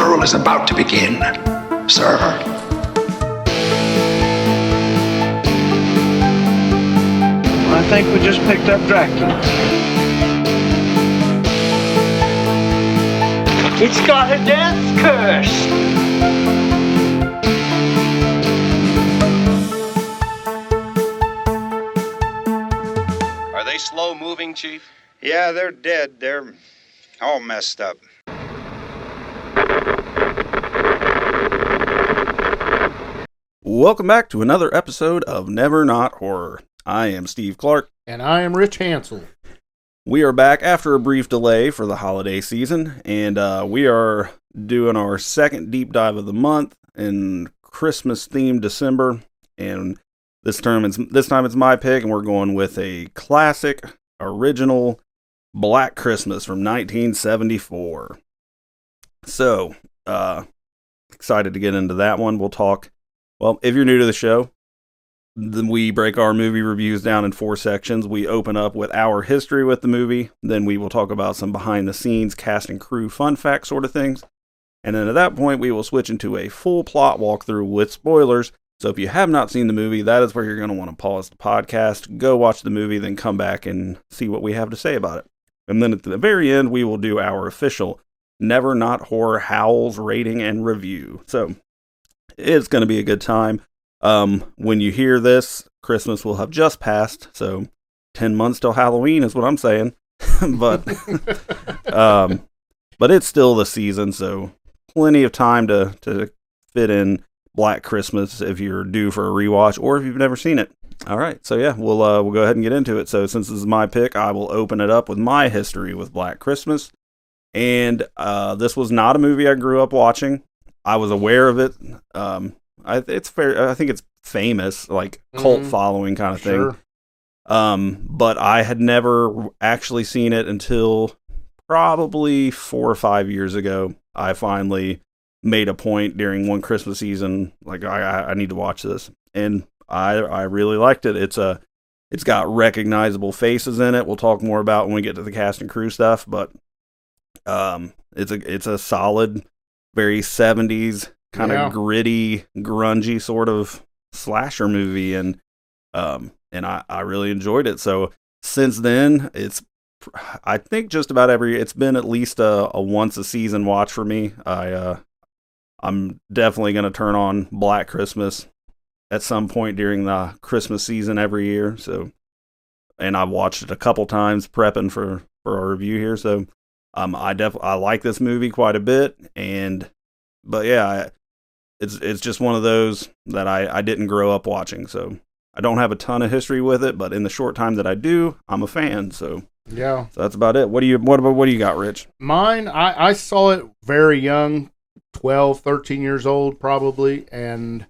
funeral is about to begin, sir. I think we just picked up Dracula. It's got a death curse. Are they slow moving, Chief? Yeah, they're dead. They're all messed up. Welcome back to another episode of Never Not Horror. I am Steve Clark. And I am Rich Hansel. We are back after a brief delay for the holiday season, and we are doing our second deep dive of the month in Christmas-themed December. And this time it's my pick, and we're going with a classic, original Black Christmas from 1974. So, excited to get into that one. We'll talk. Well, if you're new to the show, then we break our movie reviews down in 4 sections. We open up with our history with the movie. Then we will talk about some behind-the-scenes cast and crew fun fact sort of things. And then at that point, we will switch into a full plot walkthrough with spoilers. So if you have not seen the movie, that is where you're going to want to pause the podcast, go watch the movie, then come back and see what we have to say about it. And then at the very end, we will do our official Never Not Horror Howls rating and review. So it's going to be a good time. When you hear this, Christmas will have just passed, so 10 months till Halloween is what I'm saying. but it's still the season, so plenty of time to fit in Black Christmas if you're due for a rewatch or if you've never seen it. All right, so yeah, we'll go ahead and get into it. So since this is my pick, I will open it up with my history with Black Christmas. And this was not a movie I grew up watching. I was aware of it. It's fair. I think it's famous, like cult following kind of thing. But I had never actually seen it until probably 4 or 5 years ago. I finally made a point during one Christmas season, like I need to watch this, and I really liked it. It's got recognizable faces in it. We'll talk more about when we get to the cast and crew stuff, but it's a solid, very 70s kind of gritty, grungy sort of slasher movie, and I really enjoyed it. So since then, I think just about it's been at least a once a season watch for me. I'm definitely going to turn on Black Christmas at some point during the Christmas season every year. So, and I've watched it a couple times prepping for our review here. So, I like this movie quite a bit, but yeah, it's just one of those that I didn't grow up watching, so I don't have a ton of history with it, but in the short time that I do, I'm a fan. So yeah, so that's about it. What do you got, Rich? Mine, I saw it very young, 12, 13 years old probably, and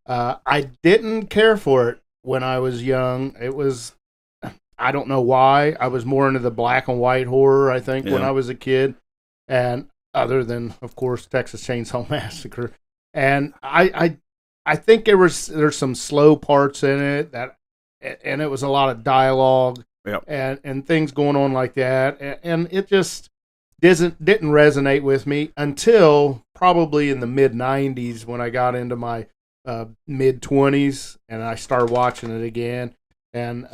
I didn't care for it when I was young. It was, I don't know why. I was more into the black and white horror, I think, when I was a kid, and other than, of course, Texas Chainsaw Massacre. And I think there's some slow parts in it and it was a lot of dialogue and things going on like that, and it just didn't resonate with me until probably in the mid 90s when I got into my mid 20s and I started watching it again, and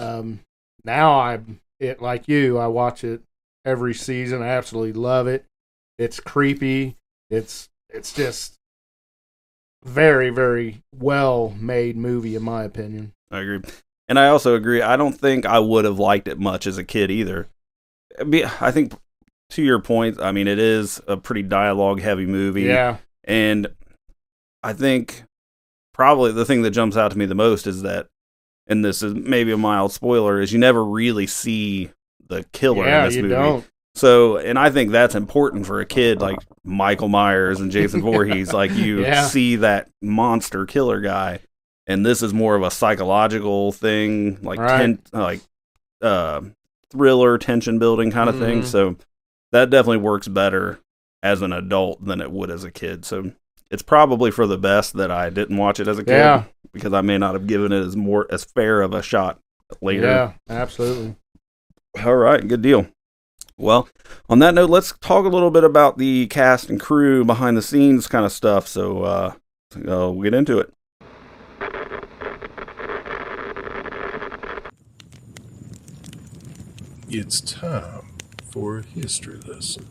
now like you, I watch it every season. I absolutely love it. It's creepy. It's just very, very well made movie in my opinion. I agree. And I also agree. I don't think I would have liked it much as a kid either. I think to your point, I mean, it is a pretty dialogue heavy movie. Yeah. And I think probably the thing that jumps out to me the most is that, and this is maybe a mild spoiler, is you never really see the killer in this movie. Don't. So, and I think that's important for a kid like Michael Myers and Jason Voorhees. Like, you see that monster killer guy, and this is more of a psychological thing, like thriller, tension building kind of thing. So that definitely works better as an adult than it would as a kid. So it's probably for the best that I didn't watch it as a kid, because I may not have given it as fair of a shot later. Yeah, absolutely. All right, good deal. Well, on that note, let's talk a little bit about the cast and crew, behind the scenes kind of stuff. So we'll get into it. It's time for a history lesson.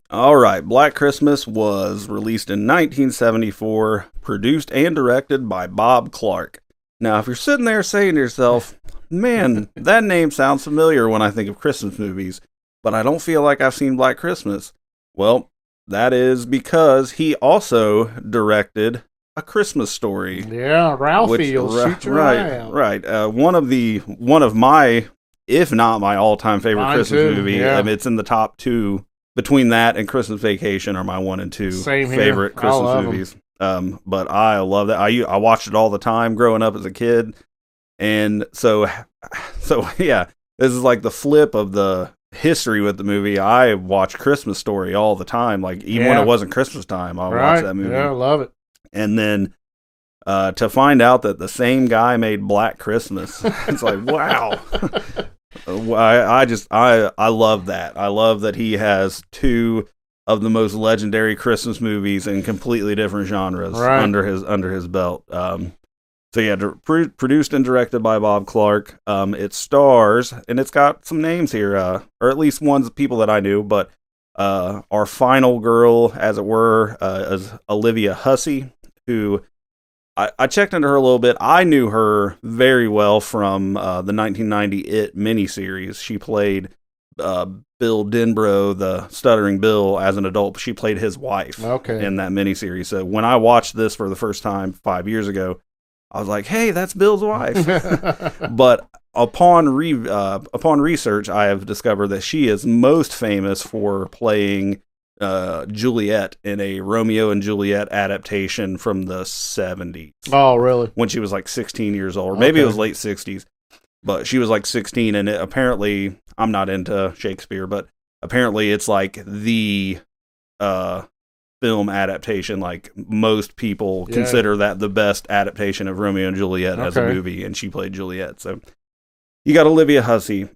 All right, Black Christmas was released in 1974, produced and directed by Bob Clark. Now, if you're sitting there saying to yourself, man, that name sounds familiar when I think of Christmas movies, but I don't feel like I've seen Black Christmas. Well, that is because he also directed A Christmas Story. Yeah, Ralphie, you'll shoot your eye out. Right. One of my, if not my all-time favorite Mine Christmas too, movie. yeah. It's in the top two. Between that and Christmas Vacation are my 1 and 2 Same here. favorite I Christmas love 'em. movies. But I love that. I watched it all the time growing up as a kid, and so yeah, this is like the flip of the history with the movie. I watch Christmas Story all the time, like even when Yeah. it wasn't Christmas time, I'll Right. watch that movie. Yeah, I love it. And then to find out that the same guy made Black Christmas, it's like wow. I love that. I love that he has two of the most legendary Christmas movies in completely different genres Right. under his belt. So yeah, produced and directed by Bob Clark. It stars, and it's got some names here, or at least ones of people that I knew, but our final girl, as it were, is Olivia Hussey, who I checked into her a little bit. I knew her very well from the 1990 It miniseries. She played Bill Denbrough, the stuttering Bill, as an adult. She played his wife in that miniseries. So when I watched this for the first time 5 years ago, I was like, hey, that's Bill's wife. But upon research, I have discovered that she is most famous for playing Juliet in a Romeo and Juliet adaptation from the 70s. Oh, really? When she was like 16 years old. Or maybe it was late 60s. But she was like 16, and apparently, I'm not into Shakespeare, but apparently it's like the film adaptation. Like most people consider that the best adaptation of Romeo and Juliet as a movie, and she played Juliet. So you got Olivia Hussey.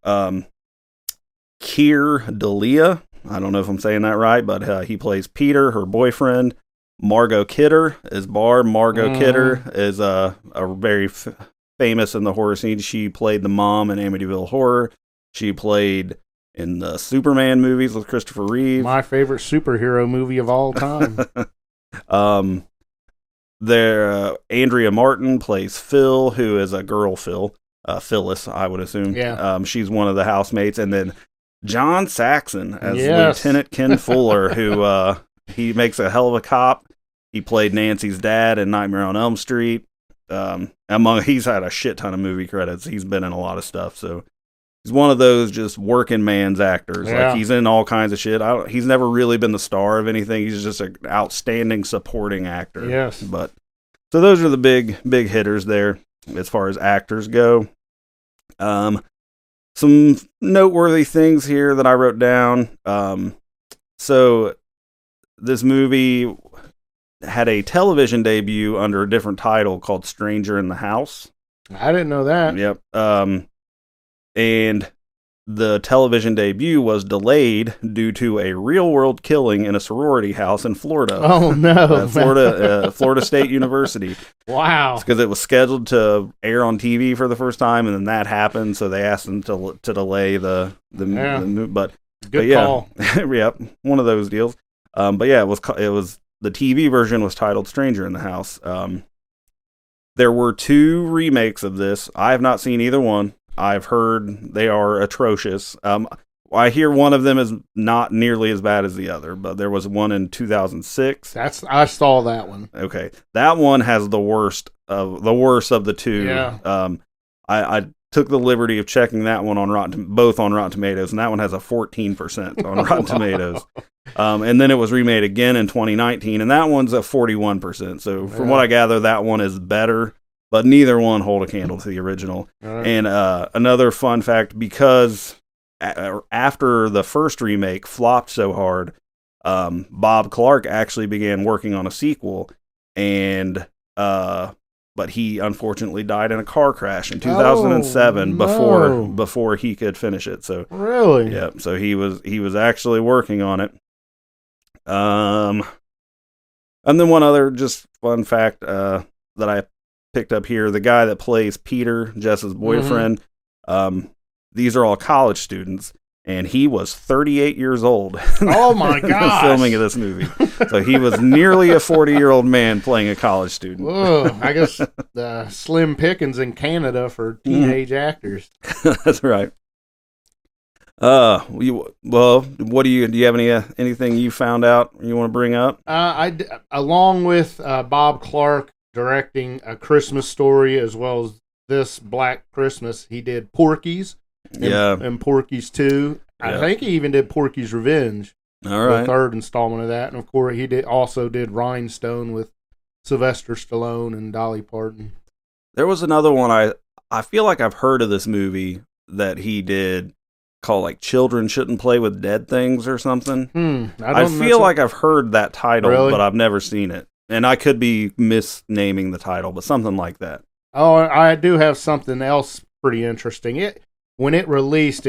Keir Dalia, I don't know if I'm saying that right, but he plays Peter, her boyfriend. Margot Kidder is Barb. Margot Kidder is a very famous in the horror scene. She played the mom in Amityville Horror. She played in the Superman movies with Christopher Reeve. My favorite superhero movie of all time. Andrea Martin plays Phil, who is a girl Phyllis, I would assume. Yeah. She's one of the housemates. And then John Saxon as Lieutenant Ken Fuller, who he makes a hell of a cop. He played Nancy's dad in Nightmare on Elm Street. He's had a shit ton of movie credits. He's been in a lot of stuff. So he's one of those just working man's actors. Yeah. Like he's in all kinds of shit. He's never really been the star of anything. He's just an outstanding supporting actor. Yes. But so those are the big hitters there as far as actors go. Some noteworthy things here that I wrote down. So this movie had a television debut under a different title called Stranger in the House. I didn't know that. Yep. And the television debut was delayed due to a real-world killing in a sorority house in Florida. Oh, no. Florida State University. Wow. Because it was scheduled to air on TV for the first time, and then that happened, so they asked them to delay the but Good call. Yep, one of those deals. But yeah, it was the TV version was titled Stranger in the House. There were 2 remakes of this. I have not seen either one. I've heard they are atrocious. I hear one of them is not nearly as bad as the other, but there was one in 2006. I saw that one. Okay, that one has the worst of the 2. Yeah. I took the liberty of checking that one on both on Rotten Tomatoes, and that one has a 14% on Rotten Tomatoes. And then it was remade again in 2019, and that one's a 41%. So from what I gather, that one is better. But neither one hold a candle to the original. Right. And another fun fact, because after the first remake flopped so hard, Bob Clark actually began working on a sequel. And Bob but he unfortunately died in a car crash in 2007 before he could finish it. So really, yeah, so he was actually working on it. And then one other just fun fact that I picked up here: the guy that plays Peter, Jess's boyfriend, these are all college students. And he was 38 years old. Oh my gosh! Filming of this movie, so he was nearly a 40-year-old man playing a college student. Whoa, I guess slim pickings in Canada for teenage actors. That's right. What do you have anything you found out you want to bring up? Along with Bob Clark directing A Christmas Story as well as this Black Christmas, he did Porky's. And Porky's 2. I think he even did Porky's Revenge. All right. The third installment of that. And of course, he also did Rhinestone with Sylvester Stallone and Dolly Parton. There was another one I feel like I've heard of this movie that he did called like Children Shouldn't Play with Dead Things or something. I feel like I've heard that title, but I've never seen it. And I could be misnaming the title, but something like that. Oh, I do have something else pretty interesting. When it released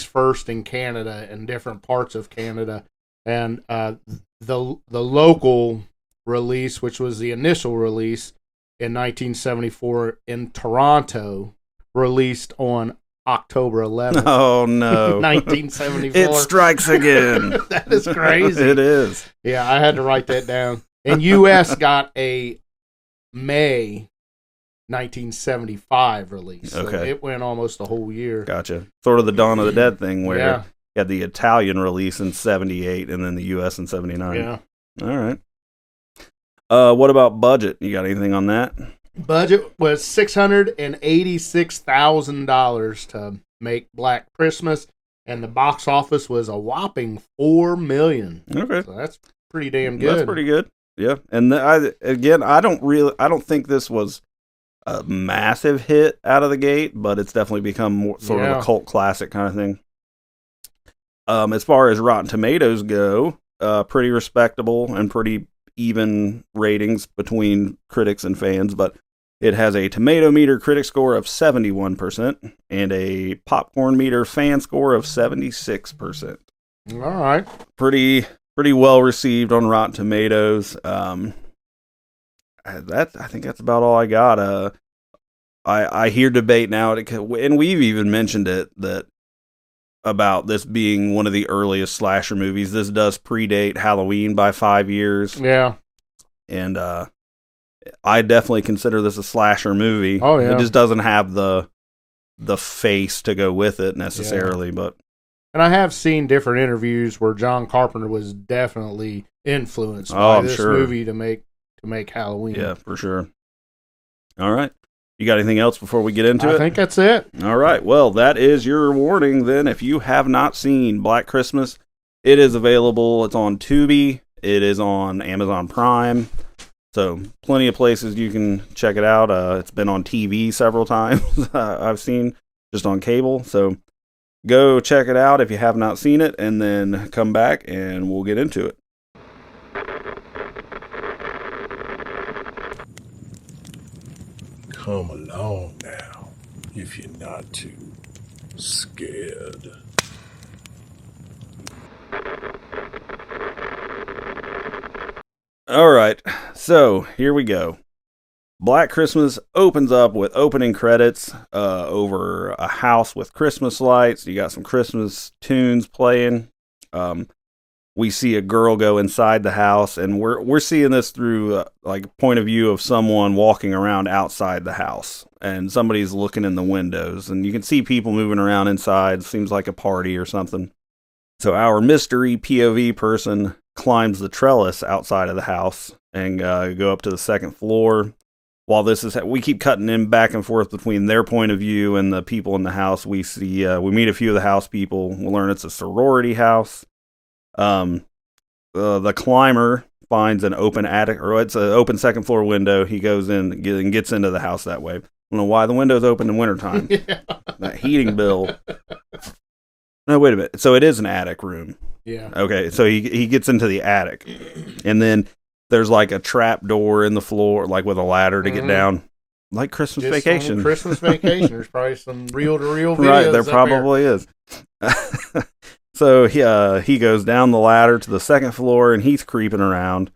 first in Canada and different parts of Canada, and the local release, which was the initial release in 1974 in Toronto, released on October 11th. Oh no, 1974. It strikes again. That is crazy. It is. Yeah, I had to write that down. And U.S. got a May 1975 release. So it went almost a whole year. Gotcha. Sort of the Dawn of the Dead thing where you had the Italian release in 78 and then the US in 79. Yeah. All right. What about budget? You got anything on that? Budget was $686,000 to make Black Christmas, and the box office was a whopping $4 million. Okay. So that's pretty damn good. That's pretty good. Yeah. And I don't think this was a massive hit out of the gate, but it's definitely become more sort of a cult classic kind of thing. As far as Rotten Tomatoes go, pretty respectable and pretty even ratings between critics and fans, but it has a tomato meter critic score of 71% and a popcorn meter fan score of 76%. All right. Pretty well received on Rotten Tomatoes. I think that's about all I got. I hear debate now, and we've even mentioned it, that about this being one of the earliest slasher movies. This does predate Halloween by 5 years. Yeah. And I definitely consider this a slasher movie. Oh, yeah. It just doesn't have the face to go with it necessarily, but... And I have seen different interviews where John Carpenter was definitely influenced by this movie to make Halloween. Yeah, for sure. All right. You got anything else before we get into it? I think that's it. All right. Well, that is your warning then. If you have not seen Black Christmas, it is available. It's on Tubi. It is on Amazon Prime. So plenty of places you can check it out. It's been on TV several times. I've seen just on cable. So go check it out if you have not seen it, and then come back and we'll get into it. Come along now, if you're not too scared. All right, so here we go. Black Christmas opens up with opening credits over a house with Christmas lights. You got some Christmas tunes playing. We see a girl go inside the house, and we're seeing this through like point of view of someone walking around outside the house, and somebody's looking in the windows, and you can see people moving around inside. Seems like a party or something. So our mystery POV person climbs the trellis outside of the house and go up to the second floor. While we keep cutting in back and forth between their point of view and the people in the house. We see we meet a few of the house people. We'll learn it's a sorority house. The climber finds an open attic, or it's an open second floor window. He goes in and gets into the house that way. I don't know why the window's open in wintertime. Yeah. That heating bill. No, wait a minute. So it is an attic room. Yeah. Okay, so he gets into the attic, and then there's like a trap door in the floor, like with a ladder to get down. like Christmas Just Vacation. on Christmas Vacation. There's probably some reel-to-reel videos. Right, there up probably is. So he goes down the ladder to the second floor, and he's creeping around.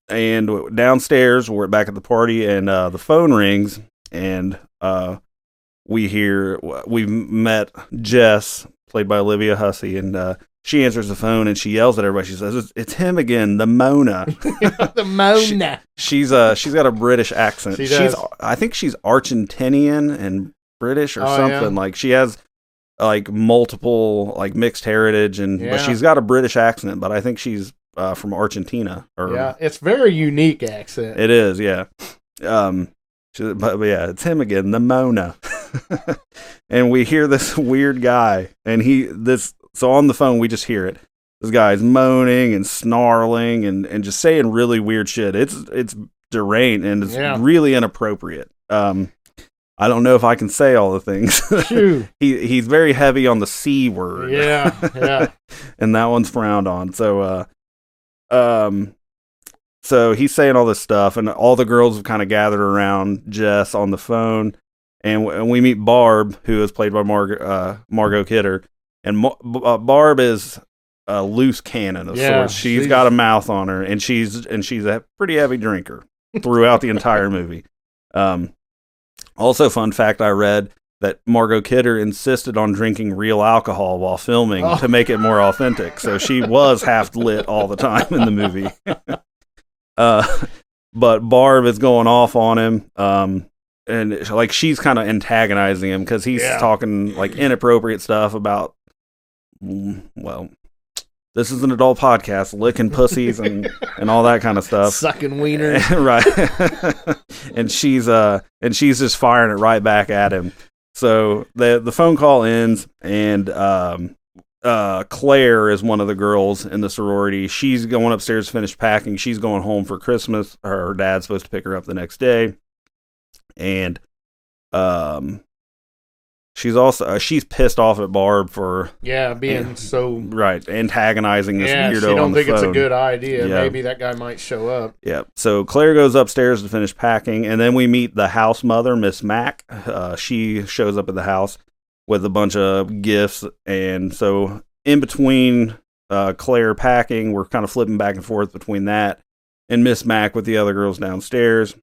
And downstairs, we're back at the party, and the phone rings, and we've met Jess, played by Olivia Hussey, and she answers the phone, and she yells at everybody. She says, "It's him again, the Mona." The Mona. She's got a British accent. She does. I think she's Argentinian and British or something. Yeah. Like she has like multiple like mixed heritage, but she's got a British accent. But I think she's from Argentina. Yeah, it's very unique accent. It is, yeah. But yeah, it's him again, the Mona. And we hear this weird guy, and so on the phone we just hear it. This guy's moaning and snarling and just saying really weird shit. It's deranged and it's really inappropriate. I don't know if I can say all the things. He's very heavy on the C word. Yeah. And that one's frowned on. So he's saying all this stuff, and all the girls have kind of gathered around Jess on the phone, and we meet Barb, who is played by Margot Kidder, and Barb is a loose cannon of sorts. She's got a mouth on her, and she's a pretty heavy drinker throughout the entire movie. Also, fun fact I read that Margot Kidder insisted on drinking real alcohol while filming to make it more authentic. So she was half lit all the time in the movie. But Barb is going off on him. And like she's kind of antagonizing him because he's talking like inappropriate stuff about, well, this is an adult podcast, licking pussies and all that kind of stuff. Sucking wieners. Right. And she's just firing it right back at him. So the phone call ends, and Claire is one of the girls in the sorority. She's going upstairs to finish packing. She's going home for Christmas. Her dad's supposed to pick her up the next day. And she's pissed off at Barb for being so right antagonizing this weirdo. She don't on the think it's phone. a good idea. Yeah. Maybe that guy might show up. Yeah. So Claire goes upstairs to finish packing, and then we meet the house mother, Miss Mack. She shows up at the house with a bunch of gifts, and so in between Claire packing, we're kind of flipping back and forth between that and Miss Mack with the other girls downstairs.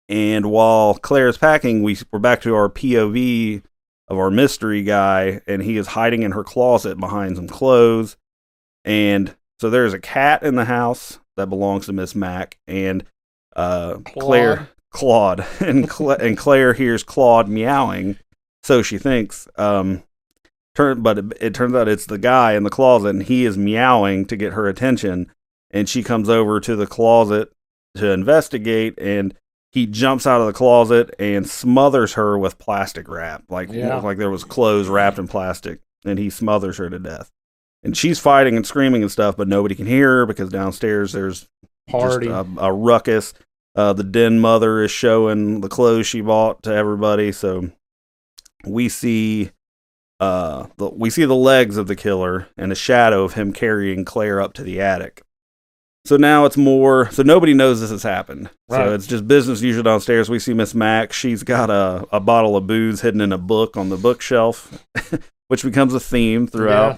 And while Claire's packing, we're back to our POV of our mystery guy, and he is hiding in her closet behind some clothes. And so there's a cat in the house that belongs to Miss Mack, and Claude, and Claire hears Claude meowing, so she thinks. But it turns out it's the guy in the closet, and he is meowing to get her attention. And she comes over to the closet to investigate, and he jumps out of the closet and smothers her with plastic wrap, like there was clothes wrapped in plastic, and he smothers her to death. And she's fighting and screaming and stuff, but nobody can hear her because downstairs there's party, just a ruckus. The den mother is showing the clothes she bought to everybody, so we see the legs of the killer and a shadow of him carrying Claire up to the attic. So now it's more, so nobody knows this has happened. Right. So it's just business usual downstairs. We see Miss Mack. She's got a bottle of booze hidden in a book on the bookshelf, which becomes a theme throughout.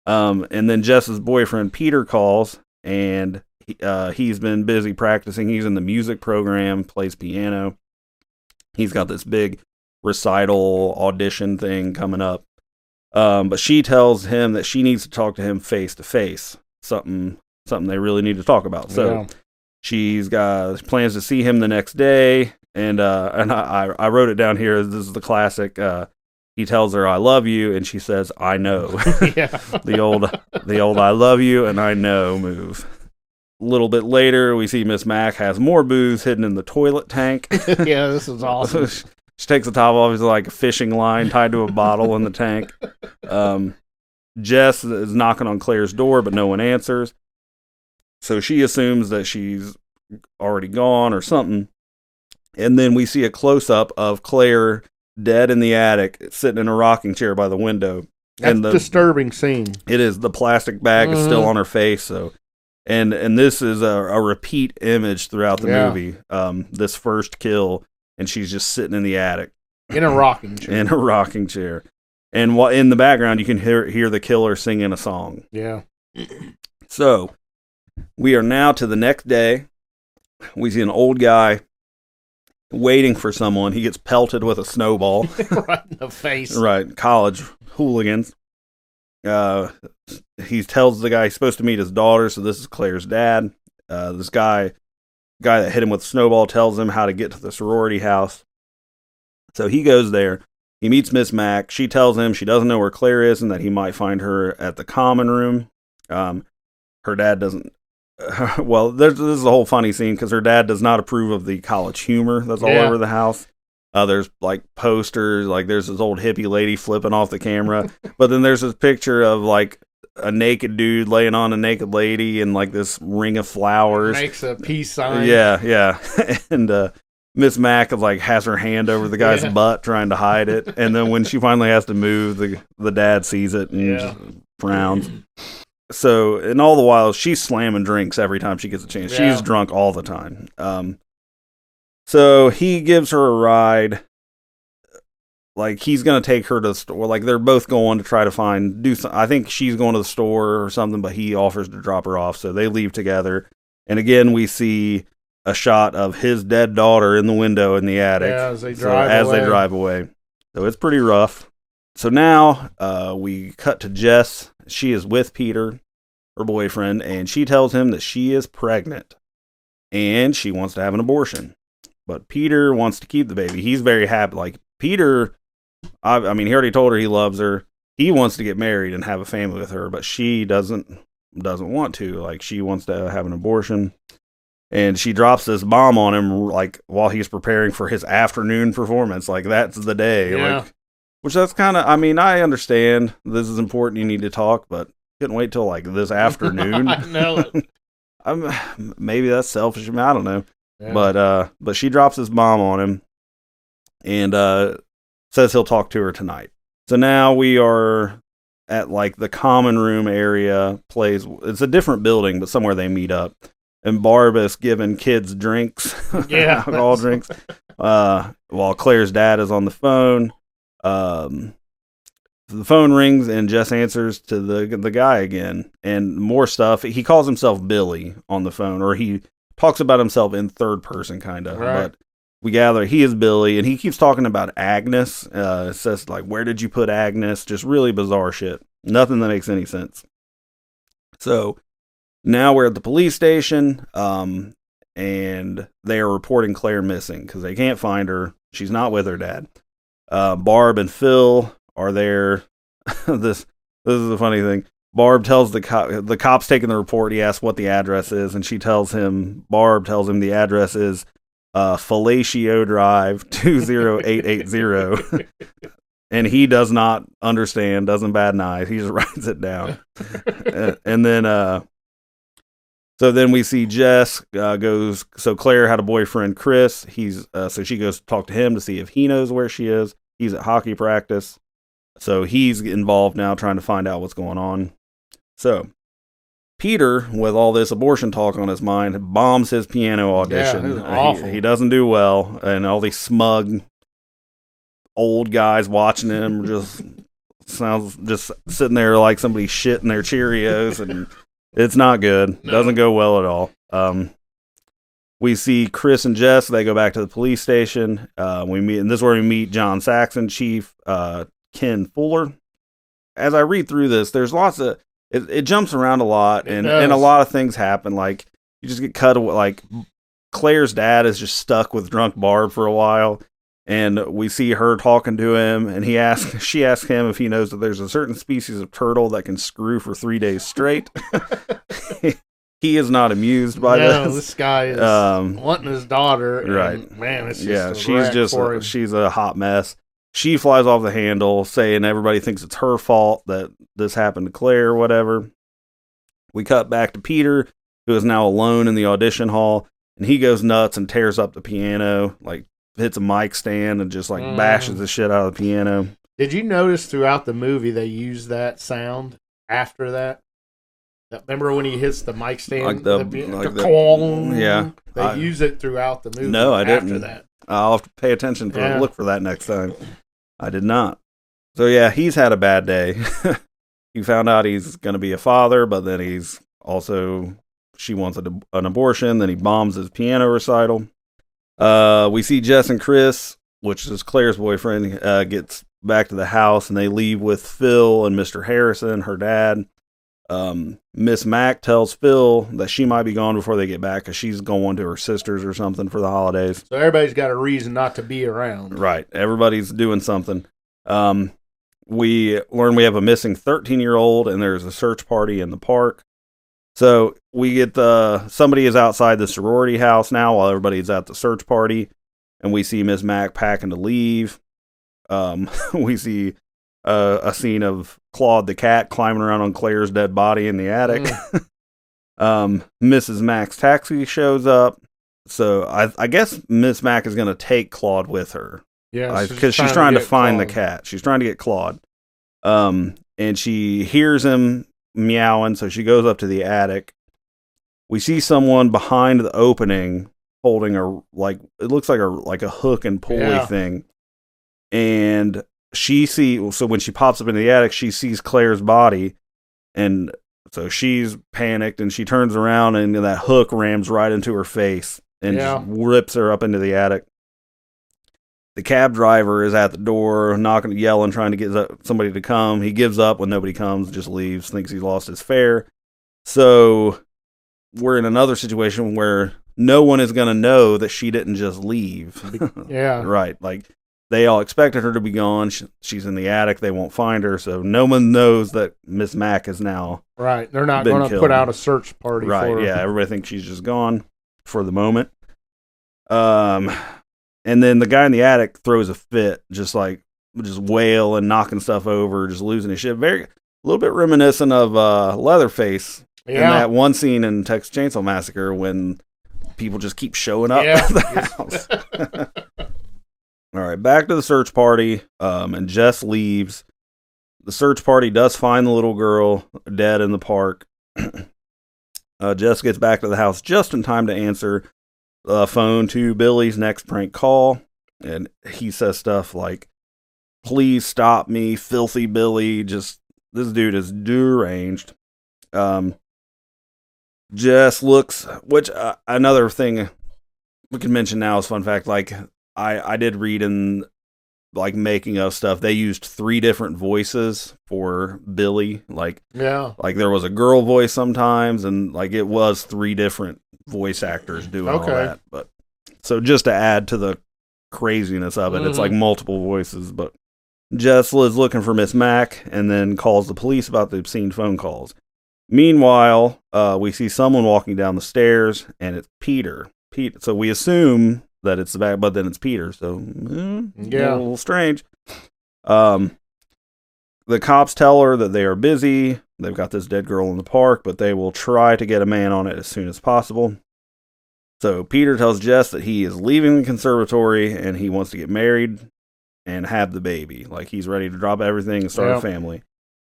Yeah. And then Jess's boyfriend, Peter, calls, and he's been busy practicing. He's in the music program, plays piano. He's got this big recital audition thing coming up. But she tells him that she needs to talk to him face to face. Something they really need to talk about. So she's got plans to see him the next day, and I wrote it down here. This is the classic. He tells her, "I love you," and she says, "I know." The old "I love you" and "I know" move. A little bit later, we see Miss Mack has more booze hidden in the toilet tank. Yeah, this is awesome. She takes the top off. It's like a fishing line tied to a bottle in the tank. Jess is knocking on Claire's door, but no one answers. So she assumes that she's already gone or something. And then we see a close-up of Claire dead in the attic, sitting in a rocking chair by the window. That's a disturbing scene. It is. The plastic bag is still on her face. So, and this is a repeat image throughout the movie. This first kill and she's just sitting in the attic. In a rocking chair. In a rocking chair. And while in the background, you can hear the killer singing a song. Yeah. So, we are now to the next day. We see an old guy waiting for someone. He gets pelted with a snowball. Right in the face. Right. College hooligans. He tells the guy he's supposed to meet his daughter, so this is Claire's dad. This guy that hit him with a snowball tells him how to get to the sorority house. So he goes there. He meets Miss Mack. She tells him she doesn't know where Claire is and that he might find her at the common room. Her dad doesn't. Well, this is a whole funny scene because her dad does not approve of the college humor that's all over the house. There's like posters, like there's this old hippie lady flipping off the camera, but then there's this picture of like a naked dude laying on a naked lady and like this ring of flowers. Makes a peace sign. Yeah. And Miss Mack like has her hand over the guy's butt trying to hide it, and then when she finally has to move, the dad sees it and just frowns. So, and all the while she's slamming drinks every time she gets a chance. She's drunk all the time. So he gives her a ride. Like he's gonna take her to the store. Like they're both going to try to do something. I think she's going to the store or something, but he offers to drop her off. So they leave together. And again, we see a shot of his dead daughter in the window in the attic. Yeah, as they drive away. So it's pretty rough. So now we cut to Jess. She is with Peter, her boyfriend, and she tells him that she is pregnant and she wants to have an abortion. But Peter wants to keep the baby. He's very happy. Like Peter, I mean, he already told her he loves her. He wants to get married and have a family with her, but she doesn't want to. Like she wants to have an abortion. And she drops this bomb on him, like, while he's preparing for his afternoon performance. Like, that's the day. Yeah. Like, which that's kind of, I mean, I understand this is important. You need to talk, but couldn't wait till, like, this afternoon. I know it. Maybe that's selfish. I mean, I don't know. Yeah. But she drops this bomb on him and says he'll talk to her tonight. So now we are at, like, the common room area place. It's a different building, but somewhere they meet up. And Barb is giving kids drinks, alcohol drinks, while Claire's dad is on the phone. The phone rings and Jess answers to the guy again, and more stuff. He calls himself Billy on the phone, or he talks about himself in third person, kind of. Right. But we gather he is Billy, and he keeps talking about Agnes. It says, like, where did you put Agnes? Just really bizarre shit. Nothing that makes any sense. So now we're at the police station, and they are reporting Claire missing because they can't find her. She's not with her dad. Barb and Phil are there. This is the funny thing. Barb tells the cop's taking the report. He asks what the address is, and Barb tells him the address is Fellatio Drive 20880. And he does not understand, doesn't bat an eye. He just writes it down. And then so then we see Jess goes. So Claire had a boyfriend, Chris. So she goes to talk to him to see if he knows where she is. He's at hockey practice, so he's involved now, trying to find out what's going on. So Peter, with all this abortion talk on his mind, bombs his piano audition. Awful. He doesn't do well, and all these smug old guys watching him just sitting there like somebody shitting their Cheerios and. It's not good. No. Doesn't go well at all. We see Chris and Jess. They go back to the police station. And this is where we meet John Saxon, Chief Ken Fuller. As I read through this, there's lots of it jumps around a lot, and a lot of things happen. Like you just get cut away. Like Claire's dad is just stuck with drunk Barb for a while. And we see her talking to him, and she asks him if he knows that there's a certain species of turtle that can screw for 3 days straight. He is not amused by this. No, this guy is wanting his daughter. Right. Man, it's just she's a hot mess. She flies off the handle, saying everybody thinks it's her fault that this happened to Claire or whatever. We cut back to Peter, who is now alone in the audition hall, and he goes nuts and tears up the piano, like hits a mic stand and just like bashes the shit out of the piano. Did you notice throughout the movie they use that sound after that? Remember when he hits the mic stand? They use it throughout the movie. No, I after didn't. That. I'll have to pay attention to Yeah. look for that next time. I did not. So yeah, he's had a bad day. He found out he's going to be a father, but then he's also, she wants an abortion. Then he bombs his piano recital. We see Jess and Chris, which is Claire's boyfriend, gets back to the house, and they leave with Phil and Mr. Harrison, her dad. Miss Mac tells Phil that she might be gone before they get back because she's going to her sister's or something for the holidays. So everybody's got a reason not to be around. Right. Everybody's doing something. We learn we have a missing 13-year-old, and there's a search party in the park. So we get somebody is outside the sorority house now while everybody's at the search party, and we see Miss Mac packing to leave. We see a scene of Claude the cat climbing around on Claire's dead body in the attic. Mrs. Mac's taxi shows up. So I guess Miss Mac is going to take Claude with her. Yeah, Because she's trying to find the cat. She's trying to get Claude. And she hears him meowing, so she goes up to the attic. We see someone behind the opening holding it looks like a hook and pulley thing. And so when she pops up into the attic, she sees Claire's body, and so she's panicked, and she turns around, and that hook rams right into her face and just rips her up into the attic. The cab driver is at the door, knocking, yelling, trying to get somebody to come. He gives up when nobody comes, just leaves, thinks he's lost his fare. So we're in another situation where no one is going to know that she didn't just leave. Yeah. Right. Like, they all expected her to be gone. She's in the attic. They won't find her. So no one knows that Miss Mac is now Right. They're not been going to killed. put out a search party for her. Right, yeah. Everybody thinks she's just gone for the moment. And then the guy in the attic throws a fit, just wailing, knocking stuff over, just losing his shit. A little bit reminiscent of Leatherface in that one scene in Texas Chainsaw Massacre when people just keep showing up at the house. All right, back to the search party, and Jess leaves. The search party does find the little girl dead in the park. Jess gets back to the house just in time to answer the phone to Billy's next prank call, and he says stuff like, "Please stop me, filthy Billy." Just, this dude is deranged. Jess looks, which another thing we can mention now is fun fact, like, I did read in making of stuff, they used 3 different voices for Billy. Like there was a girl voice sometimes, and it was 3 different voice actors doing all that. But so just to add to the craziness of it, it's like multiple voices. But Jess is looking for Miss Mac and then calls the police about the obscene phone calls. Meanwhile, we see someone walking down the stairs, and it's Peter. So we assume that it's the back, but then it's Peter. So a little strange. The cops tell her that they are busy. They've got this dead girl in the park, but they will try to get a man on it as soon as possible. So Peter tells Jess that he is leaving the conservatory and he wants to get married and have the baby. Like, he's ready to drop everything and start a family.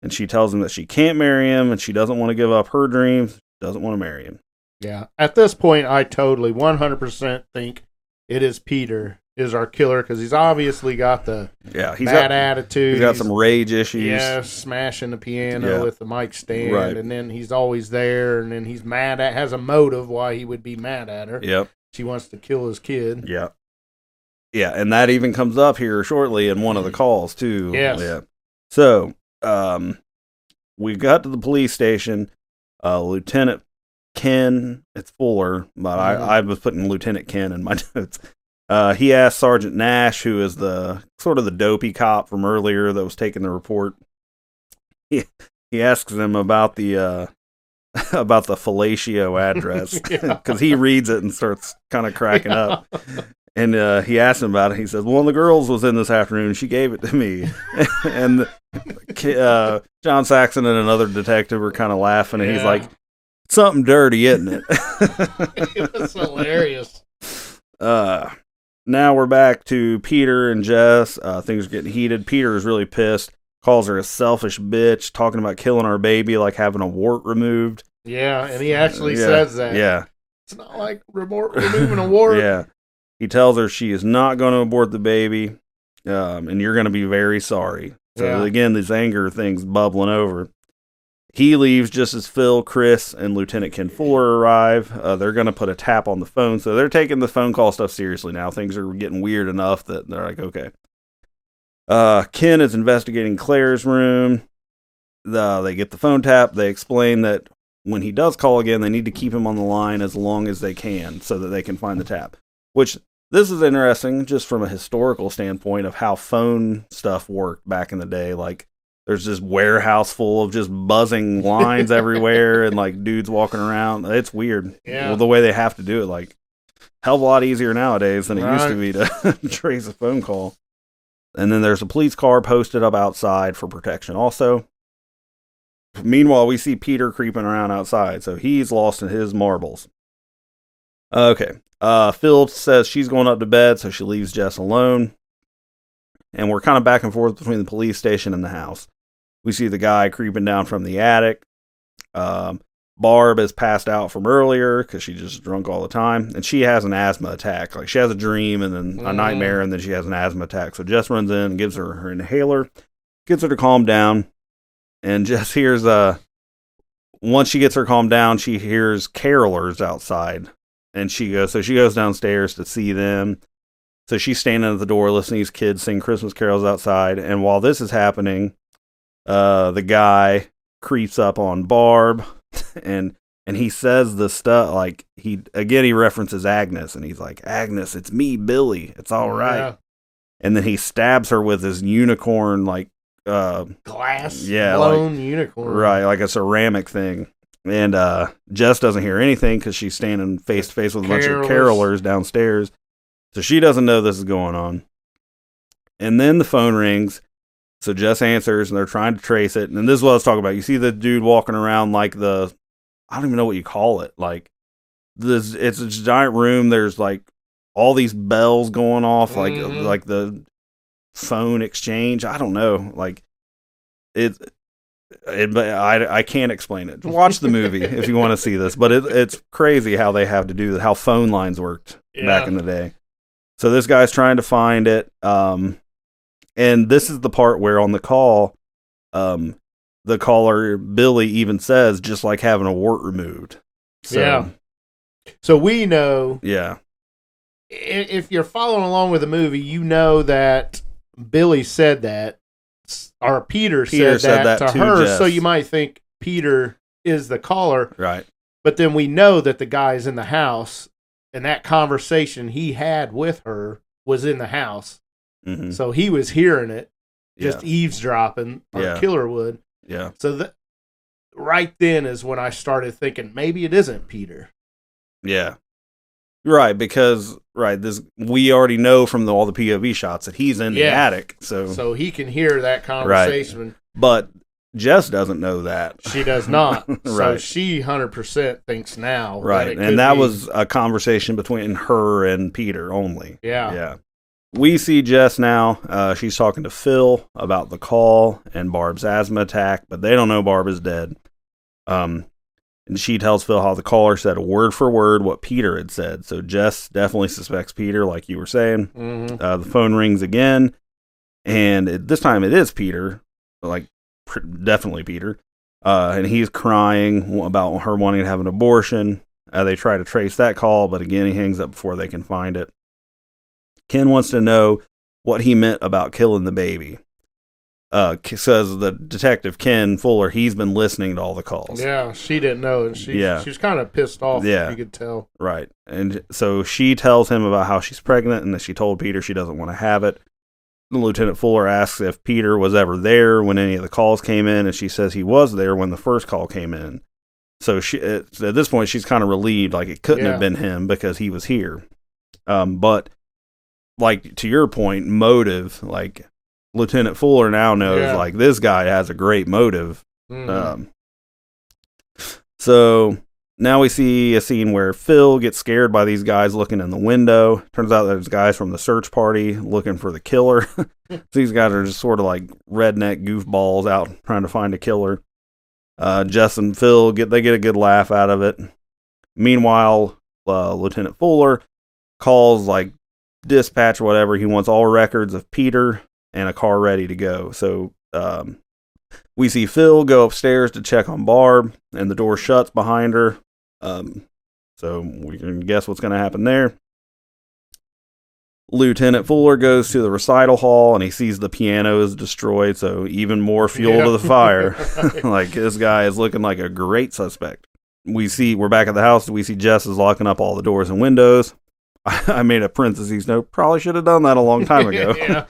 And she tells him that she can't marry him and she doesn't want to give up her dreams, doesn't want to marry him. Yeah. At this point, I totally 100% think it is Peter is our killer, because he's obviously got the bad attitude. He's got some rage issues. Yeah, smashing the piano with the mic stand, and then he's always there, and then he's has a motive why he would be mad at her. Yep. She wants to kill his kid. Yeah. Yeah, and that even comes up here shortly in one of the calls, too. Yes. Yeah. So, we got to the police station. Lieutenant Ken, it's Fuller, but I was putting Lieutenant Ken in my notes. He asked Sergeant Nash, who is the sort of the dopey cop from earlier that was taking the report. He asks him about the fellatio address, because he reads it and starts kind of cracking up. And he asked him about it. He says, "One of the girls was in this afternoon. She gave it to me." And John Saxon and another detective were kind of laughing, and he's like, "Something dirty, isn't it?" It was hilarious. Now we're back to Peter and Jess. Things are getting heated. Peter is really pissed. Calls her a selfish bitch, talking about killing our baby like having a wart removed. Yeah, and he actually says that. Yeah. It's not like removing a wart. Yeah. He tells her she is not going to abort the baby, and you're going to be very sorry. So again, this anger thing's bubbling over. He leaves just as Phil, Chris, and Lieutenant Ken Fuller arrive. They're going to put a tap on the phone. So they're taking the phone call stuff seriously now. Things are getting weird enough that they're like, okay. Ken is investigating Claire's room. They get the phone tap. They explain that when he does call again, they need to keep him on the line as long as they can so that they can find the tap. Which, this is interesting just from a historical standpoint of how phone stuff worked back in the day. Like, there's this warehouse full of just buzzing lines everywhere and like dudes walking around. It's weird. Yeah. Well, the way they have to do it, like, hell of a lot easier nowadays than it used to be to trace a phone call. And then there's a police car posted up outside for protection also. Meanwhile, we see Peter creeping around outside, so he's lost in his marbles. Okay. Phil says she's going up to bed, so she leaves Jess alone. And we're kind of back and forth between the police station and the house. We see the guy creeping down from the attic. Barb is passed out from earlier because she just drunk all the time. And she has an asthma attack. Like, she has a dream and then a nightmare, and then she has an asthma attack. So Jess runs in and gives her inhaler, gets her to calm down. And Jess hears, once she gets her calmed down, she hears carolers outside. And she goes downstairs to see them. So she's standing at the door listening to these kids sing Christmas carols outside. And while this is happening, the guy creeps up on Barb and he says the stuff like he references Agnes and he's like, Agnes, it's me, Billy. It's all right. Yeah. And then he stabs her with his unicorn, like, glass blown unicorn. Right. Like a ceramic thing. And, Jess doesn't hear anything because she's standing face to face with a bunch of carolers downstairs. So she doesn't know this is going on. And then the phone rings. So Jess answers, and they're trying to trace it. And this is what I was talking about. You see the dude walking around like I don't even know what you call it. Like, it's a giant room. There's like all these bells going off, like the phone exchange. I don't know. Like, I can't explain it. Watch the movie if you want to see this. But it's crazy how they have to do that, how phone lines worked back in the day. So this guy's trying to find it. And this is the part where on the call, the caller, Billy, even says, just like having a wart removed. So, So we know. Yeah. If you're following along with the movie, you know that Billy said that, or Peter said that to her. Jess. So you might think Peter is the caller. Right. But then we know that the guy's in the house, and that conversation he had with her was in the house. Mm-hmm. So he was hearing it, just eavesdropping, or killer would. Yeah. So right then is when I started thinking maybe it isn't Peter. Yeah. Right, because we already know from all the POV shots that he's in the attic, so he can hear that conversation. Right. But Jess doesn't know that. She does not. Right. So she 100% thinks now. Right, and that was a conversation between her and Peter only. Yeah. Yeah. We see Jess now. She's talking to Phil about the call and Barb's asthma attack, but they don't know Barb is dead. And she tells Phil how the caller said word for word what Peter had said. So Jess definitely suspects Peter, like you were saying. Mm-hmm. The phone rings again, and this time it is Peter, like definitely Peter. And he's crying about her wanting to have an abortion. They try to trace that call, but again, he hangs up before they can find it. Ken wants to know what he meant about killing the baby. Says the detective Ken Fuller, he's been listening to all the calls. Yeah, she didn't know, and she was kind of pissed off. Yeah, you could tell. Right, and so she tells him about how she's pregnant and that she told Peter she doesn't want to have it. Lieutenant Fuller asks if Peter was ever there when any of the calls came in, and she says he was there when the first call came in. So at this point, she's kind of relieved, like it couldn't have been him because he was here. But like to your point, motive, like Lieutenant Fuller now knows, like this guy has a great motive. Mm-hmm. So now we see a scene where Phil gets scared by these guys looking in the window. Turns out there's guys from the search party looking for the killer. These guys are just sort of like redneck goofballs out trying to find a killer. Jess and Phil get a good laugh out of it. Meanwhile, Lieutenant Fuller calls like dispatch or whatever, he wants all records of Peter and a car ready to go. So we see Phil go upstairs to check on Barb, and the door shuts behind her. So we can guess what's going to happen there. Lieutenant Fuller goes to the recital hall, and he sees the piano is destroyed, so even more fuel to the fire. Like, this guy is looking like a great suspect. We're back at the house. We see Jess is locking up all the doors and windows. I made a parentheses note. Probably should have done that a long time ago.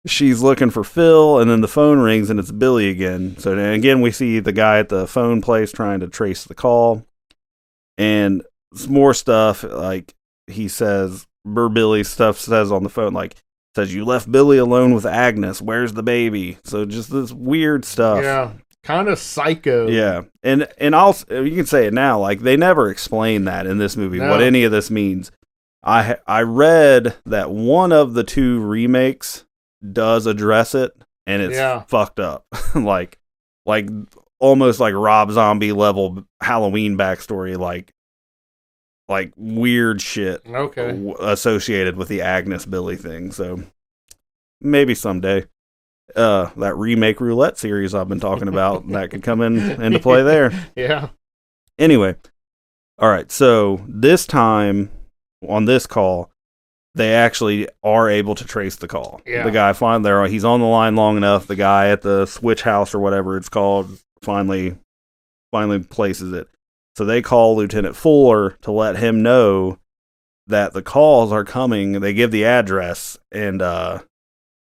She's looking for Phil, and then the phone rings, and it's Billy again. So again, we see the guy at the phone place trying to trace the call. And some more stuff, like he says, Billy stuff says on the phone, like, says, you left Billy alone with Agnes. Where's the baby? So just this weird stuff. Yeah. Kind of psycho. Yeah. And also, you can say it now, like, they never explain that in this movie, what any of this means. I read that one of the two remakes does address it, and it's fucked up. like almost like Rob Zombie level Halloween backstory, like weird shit associated with the Agnes Billy thing. So maybe someday that remake roulette series I've been talking about that could come into play there. Yeah. Anyway, all right. So this time on this call, they actually are able to trace the call. Yeah. The guy he's on the line long enough. The guy at the switch house or whatever it's called finally places it. So they call Lieutenant Fuller to let him know that the calls are coming. They give the address, and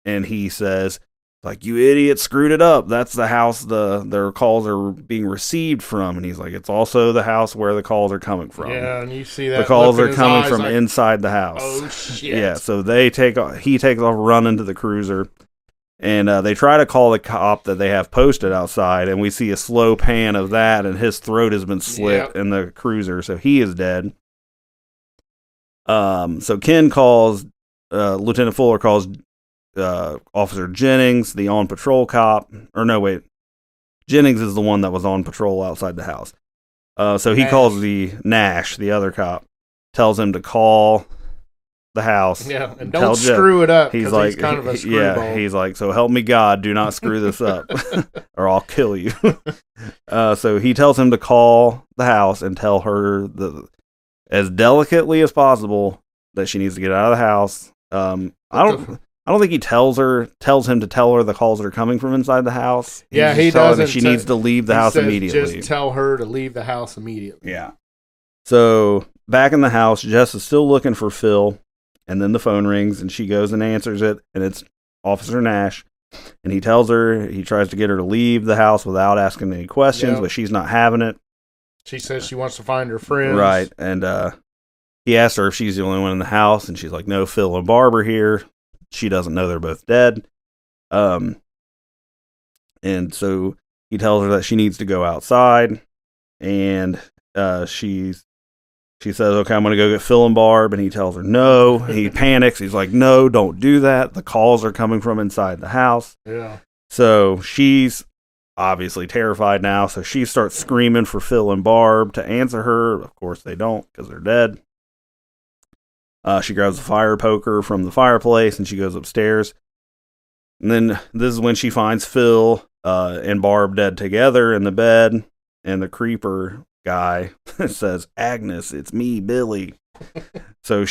he says, like, you idiot, screwed it up. That's the house their calls are being received from. And he's like, it's also the house where the calls are coming from. Yeah, and you see that the calls look in are his coming eyes from like, inside the house. Oh shit! Yeah, so he takes off running to the cruiser. And they try to call the cop that they have posted outside, and we see a slow pan of that, and his throat has been slit in the cruiser, so he is dead. So Ken calls, Lieutenant Fuller calls Officer Jennings, the on-patrol cop. Or no, wait. Jennings is the one that was on patrol outside the house. So he calls the Nash, the other cop, tells him to call the house. Yeah, and don't screw it up. He's like, he's kind of a screwball. he's like, so help me God, do not screw this up, or I'll kill you. So he tells him to call the house and tell her as delicately as possible that she needs to get out of the house. I don't think he tells him to tell her the calls are coming from inside the house. Yeah, he doesn't. She needs to leave the house immediately. Just tell her to leave the house immediately. Yeah. So back in the house, Jess is still looking for Phil. And then the phone rings, and she goes and answers it, and it's Officer Nash. And he tells her, he tries to get her to leave the house without asking any questions, but she's not having it. She says she wants to find her friends. Right, and he asks her if she's the only one in the house, and she's like, no, Phil and Barb are here. She doesn't know they're both dead. And so he tells her that she needs to go outside, and she says, okay, I'm going to go get Phil and Barb, and he tells her no. He panics. He's like, no, don't do that. The calls are coming from inside the house. Yeah. So she's obviously terrified now, so she starts screaming for Phil and Barb to answer her. Of course, they don't, because they're dead. She grabs a fire poker from the fireplace, and she goes upstairs. And then this is when she finds Phil and Barb dead together in the bed, and the creeper guy says, Agnes, it's me, Billy. So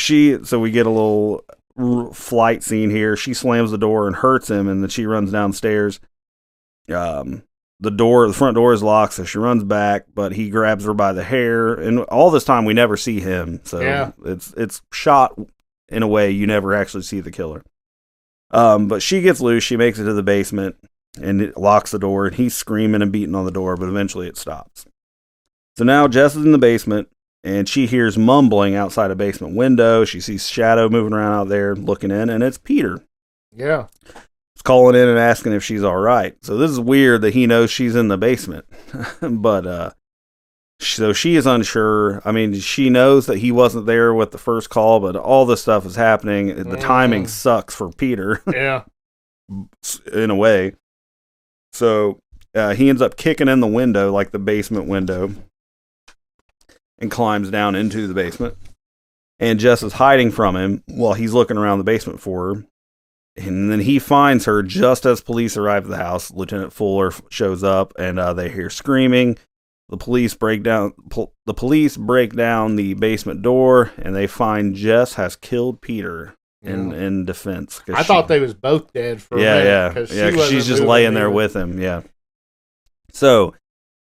we get a little flight scene here. She slams the door and hurts him, and then she runs downstairs. The front door is locked, so she runs back, but he grabs her by the hair, and all this time we never see him. So it's shot in a way you never actually see the killer. But she gets loose. She makes it to the basement, and it locks the door, and he's screaming and beating on the door, but eventually it stops. So now Jess is in the basement, and she hears mumbling outside a basement window. She sees Shadow moving around out there looking in, and it's Peter. Yeah. He's calling in and asking if she's all right. So this is weird that he knows she's in the basement. But so she is unsure. I mean, she knows that he wasn't there with the first call, but all this stuff is happening. The timing sucks for Peter. Yeah. In a way. So he ends up kicking in the window, like the basement window, and climbs down into the basement. and Jess is hiding from him while he's looking around the basement for her. And then he finds her just as police arrive at the house. Lieutenant Fuller shows up, and they hear screaming. The police break down the basement door, and they find Jess has killed Peter in defense. I thought they was both dead for a minute. Because she's just laying there with him. Yeah. So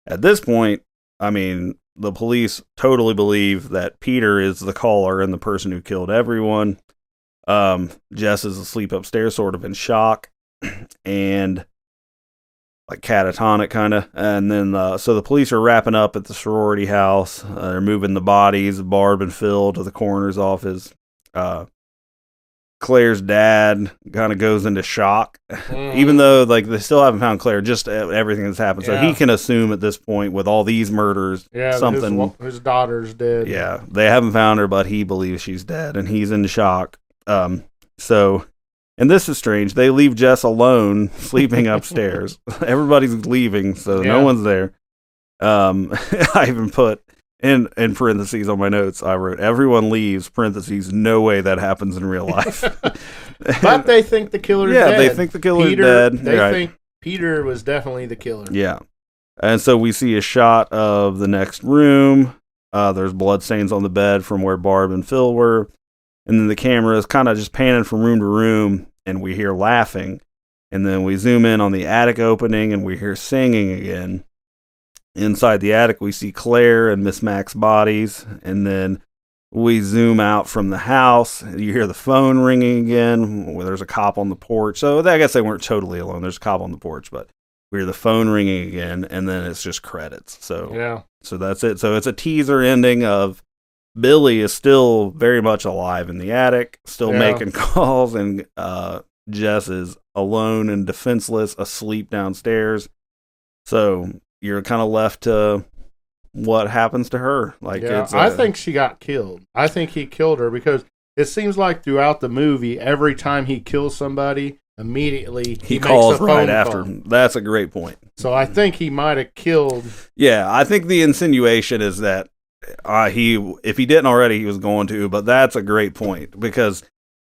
at this point, I mean, the police totally believe that Peter is the caller and the person who killed everyone. Jess is asleep upstairs, sort of in shock and like catatonic kind of. And then, so the police are wrapping up at the sorority house. They're moving the bodies, Barb and Phil, to the coroner's office. Claire's dad kind of goes into shock, even though like they still haven't found Claire, just everything that's happened. So he can assume at this point with all these murders, something. His daughter's dead. Yeah, they haven't found her, but he believes she's dead, and he's in shock. So, and this is strange. They leave Jess alone, sleeping upstairs. Everybody's leaving, so no one's there. I even put in parentheses on my notes, I wrote, everyone leaves, parentheses, no way that happens in real life. But they think the killer's dead. Yeah, they think the killer's dead. They think Peter was definitely the killer. Yeah. And so we see a shot of the next room. There's bloodstains on the bed from where Barb and Phil were. And then the camera is kind of just panning from room to room, and we hear laughing. And then we zoom in on the attic opening, and we hear singing again. Inside the attic, we see Claire and Miss Mack's bodies, and then we zoom out from the house. You hear the phone ringing again. Where there's a cop on the porch. So I guess they weren't totally alone. There's a cop on the porch, but we hear the phone ringing again, and then it's just credits. So that's it. So it's a teaser ending of Billy is still very much alive in the attic, still making calls, and Jess is alone and defenseless, asleep downstairs. So you're kind of left to what happens to her. I think she got killed. I think he killed her because it seems like throughout the movie, every time he kills somebody, immedially he calls right after. That's a great point. So I think he might have killed. Yeah, I think the insinuation is that if he didn't already, he was going to. But that's a great point because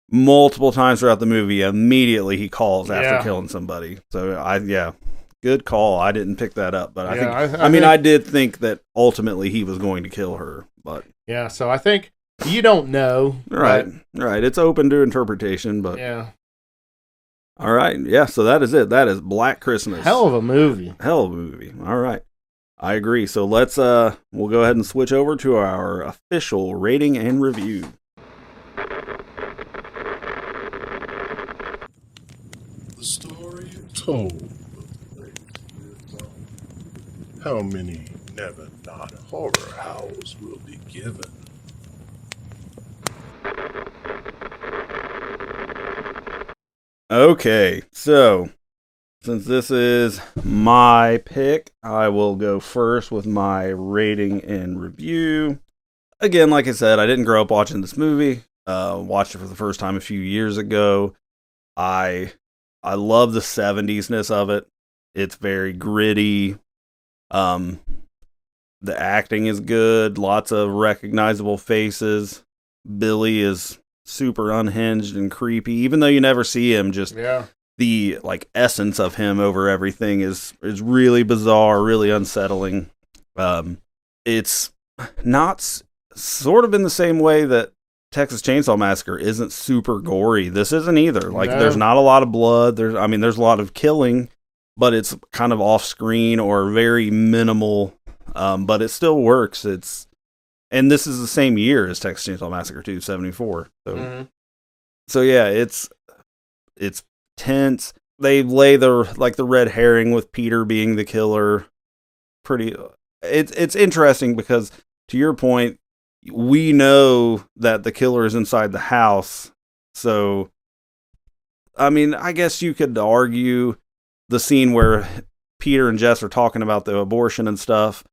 multiple times throughout the movie, immediately he calls after killing somebody. So good call. I didn't pick that up, but I did think that ultimately he was going to kill her. But so I think you don't know, right? It's open to interpretation, but all right, so that is it. That is Black Christmas. Hell of a movie. All right, I agree. So let's we'll go ahead and switch over to our official rating and review. The story told. How many never not horror howls will be given? Okay, so since this is my pick, I will go first with my rating and review. Again, like I said, I didn't grow up watching this movie. Watched it for the first time a few years ago. I love the 70s-ness of it. It's very gritty. The acting is good, lots of recognizable faces. Billy is super unhinged and creepy, even though you never see him. Just the essence of him over everything is really bizarre, really unsettling. It's not sort of in the same way that Texas Chainsaw Massacre isn't super gory. This isn't either. There's not a lot of blood. There's a lot of killing, but it's kind of off screen or very minimal. But it still works. And this is the same year as Texas Chainsaw Massacre 2, 74. So it's tense. They lay the red herring with Peter being the killer. It's interesting because, to your point, we know that the killer is inside the house. So, I mean, I guess you could argue the scene where Peter and Jess are talking about the abortion and stuff.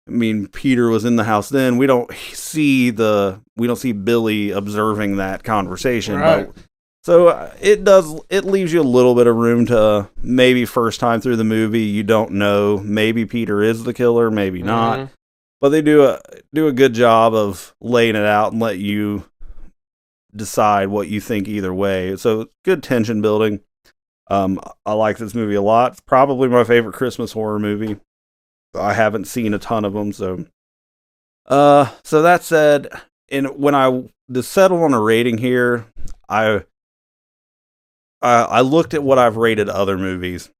I mean, Peter was in the house then. We don't see Billy observing that conversation. Right. But, so it leaves you a little bit of room to maybe first time through the movie, you don't know. Maybe Peter is the killer, maybe not. but they do a good job of laying it out and let you decide what you think either way. So good tension building. I like this movie a lot. It's probably my favorite Christmas horror movie. I haven't seen a ton of them, so. So that said, and when to settle on a rating here, I looked at what I've rated other movies.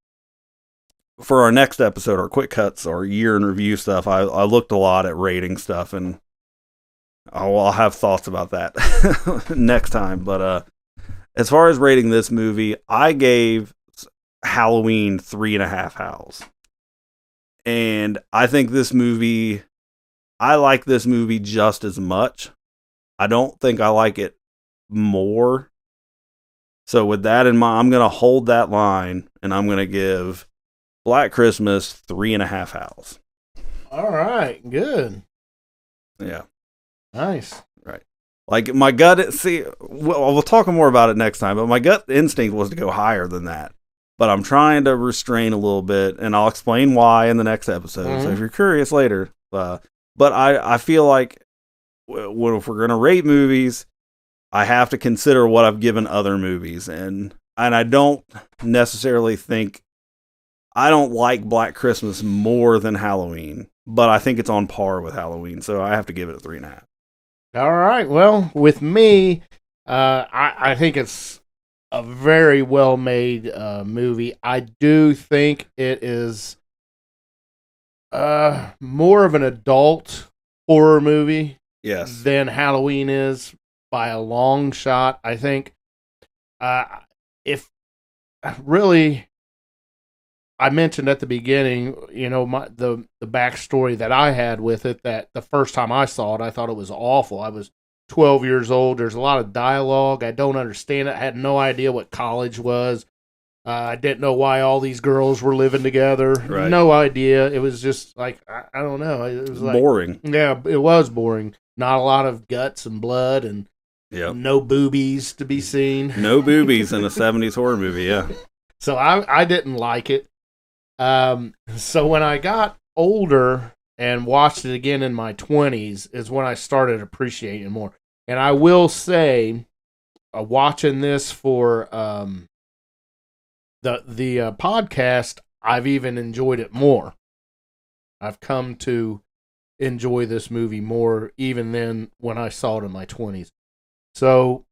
For our next episode, our quick cuts, our year in review stuff, I looked a lot at rating stuff, and I'll have thoughts about that next time. But as far as rating this movie, I gave Halloween 3.5 howls. And I think this movie, I like this movie just as much. I don't think I like it more. So with that in mind, I'm going to hold that line, and I'm going to give Black Christmas 3.5 howls. All right, good. Yeah. Nice. Right. Like my gut, we'll talk more about it next time, but my gut instinct was to go higher than that. But I'm trying to restrain a little bit, and I'll explain why in the next episode. Mm-hmm. So if you're curious later, but I feel like if we're going to rate movies, I have to consider what I've given other movies, and I don't necessarily think I don't like Black Christmas more than Halloween, but I think it's on par with Halloween, so I have to give it a 3.5. All right. Well, with me, I think it's a very well-made movie. I do think it is more of an adult horror movie, yes, than Halloween is by a long shot. I think if really, I mentioned at the beginning, the backstory that I had with it, that the first time I saw it, I thought it was awful. I was 12 years old. There's a lot of dialogue. I don't understand it. I had no idea what college was. I didn't know why all these girls were living together. Right. No idea. It was just like, I don't know. It was like boring. Yeah, it was boring. Not a lot of guts and blood, and no boobies to be seen. No boobies in a 70s horror movie, yeah. So I didn't like it. So when I got older and watched it again in my 20s is when I started appreciating it more. And I will say, watching this for the podcast, I've even enjoyed it more. I've come to enjoy this movie more even than when I saw it in my 20s. So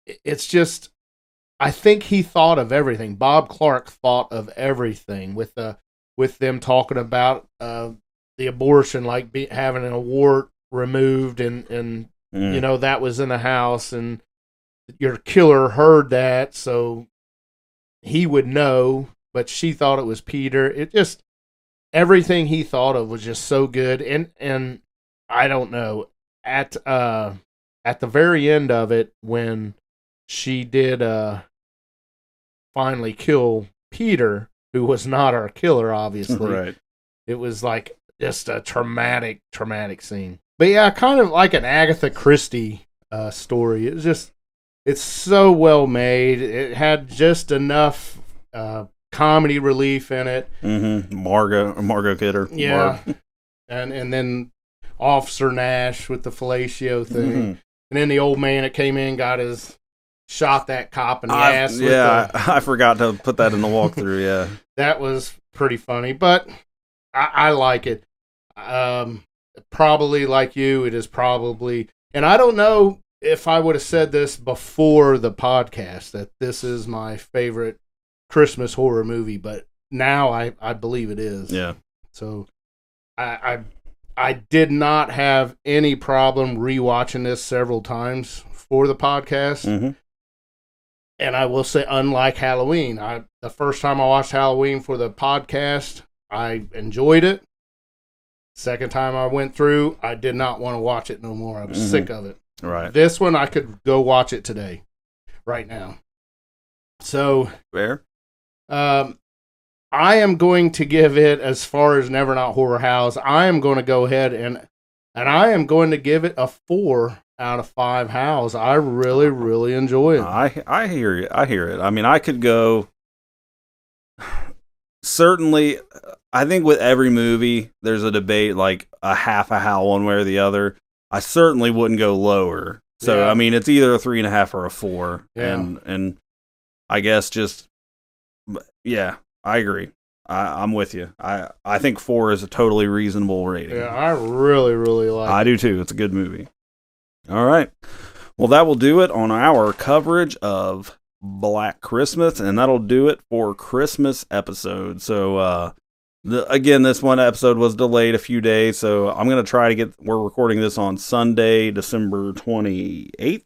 it's just, I think he thought of everything. Bob Clark thought of everything with them talking about the abortion, like having a wart removed, and that was in the house, and your killer heard that, so he would know, but she thought it was Peter. It just, everything he thought of was just so good, and I don't know, at the very end of it, when she did finally kill Peter, who was not our killer, obviously. Right. It was like just a traumatic scene. But yeah, kind of like an Agatha Christie story. It was just, it's so well made. It had just enough comedy relief in it. Mm-hmm. Margot Kidder. Yeah. And then Officer Nash with the fellatio thing. Mm-hmm. And then the old man that came in shot that cop in the ass. Yeah, I forgot to put that in the walkthrough, yeah. That was pretty funny, but I like it. Probably like you, it is probably, and I don't know if I would have said this before the podcast, that this is my favorite Christmas horror movie, but now I believe it is. Yeah. So I did not have any problem rewatching this several times for the podcast. Mm-hmm. And I will say, unlike Halloween, the first time I watched Halloween for the podcast, I enjoyed it. Second time I went through, I did not want to watch it no more. I was sick of it. Right. This one, I could go watch it today, right now. So, fair. I am going to give it, as far as Never Not Horror House, I am going to go ahead and I am going to give it a 4 out of 5 howls. I really, really enjoy it. I hear you. I hear it. I mean, I could go. Certainly, I think with every movie, there's a debate, like a half a how one way or the other. I certainly wouldn't go lower. So, Yeah. I mean, it's either a 3.5 or a 4. Yeah. And I guess yeah, I agree. I'm with you. I think 4 is a totally reasonable rating. Yeah, I really, really like I it. do too. It's a good movie. All right. Well, that will do it on our coverage of Black Christmas, and that'll do it for Christmas episode. So, again, this one episode was delayed a few days, so I'm going to try to we're recording this on Sunday, December 28th.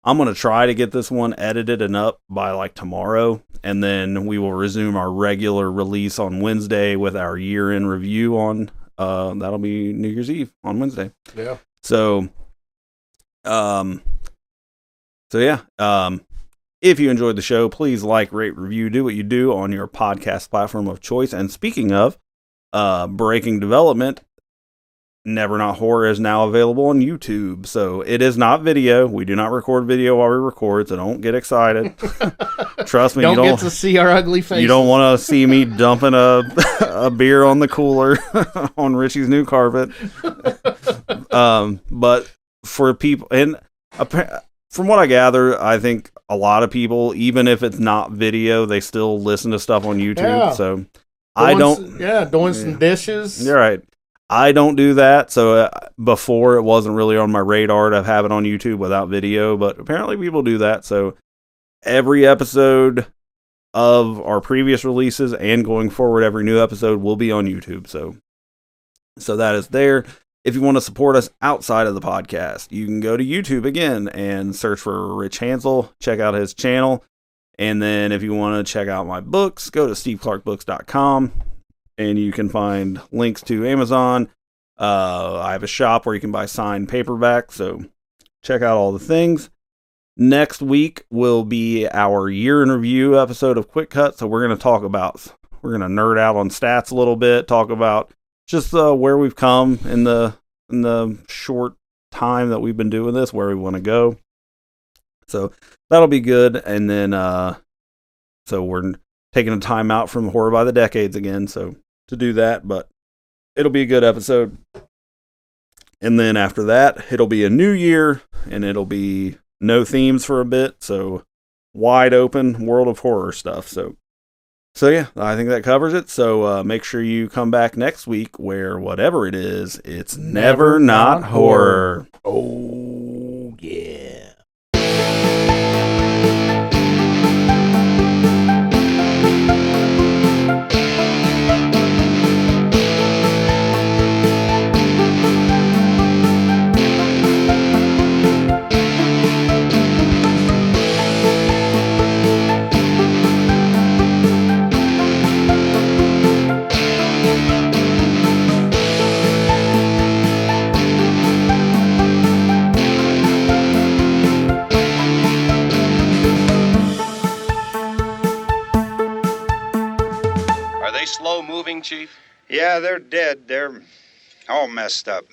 I'm going to try to get this one edited and up by like tomorrow, and then we will resume our regular release on Wednesday with our year-end review on, that'll be New Year's Eve on Wednesday. Yeah. So yeah, if you enjoyed the show, please like, rate, review, do what you do on your podcast platform of choice. And speaking of breaking development, Never Not Horror is now available on YouTube. So it is not video. We do not record video while we record, so don't get excited. Trust me, Don't get to see our ugly faces. you don't want to see me dumping a beer on the cooler on Richie's new carpet. But for people, and from what I gather, I think a lot of people, even if it's not video, they still listen to stuff on YouTube. Yeah. So doing some dishes. You're right. I don't do that. So before, it wasn't really on my radar to have it on YouTube without video, but apparently people do that. So every episode of our previous releases and going forward, every new episode will be on YouTube. So that is there. If you want to support us outside of the podcast, you can go to YouTube again and search for Rich Hansel, check out his channel. And then if you want to check out my books, go to steveclarkbooks.com and you can find links to Amazon. I have a shop where you can buy signed paperback, so check out all the things. Next week will be our year in review episode of Quick Cut. So we're going to nerd out on stats a little bit, talk about just where we've come in the short time that we've been doing this, where we want to go. So that'll be good. And then, so we're taking a time out from Horror by the Decades again, so to do that, but it'll be a good episode. And then after that, it'll be a new year, and it'll be no themes for a bit, so wide open World of Horror stuff. So yeah, I think that covers it. So make sure you come back next week where whatever it is, it's never not horror. Oh, yeah. Are they slow moving, Chief? Yeah, they're dead. They're all messed up.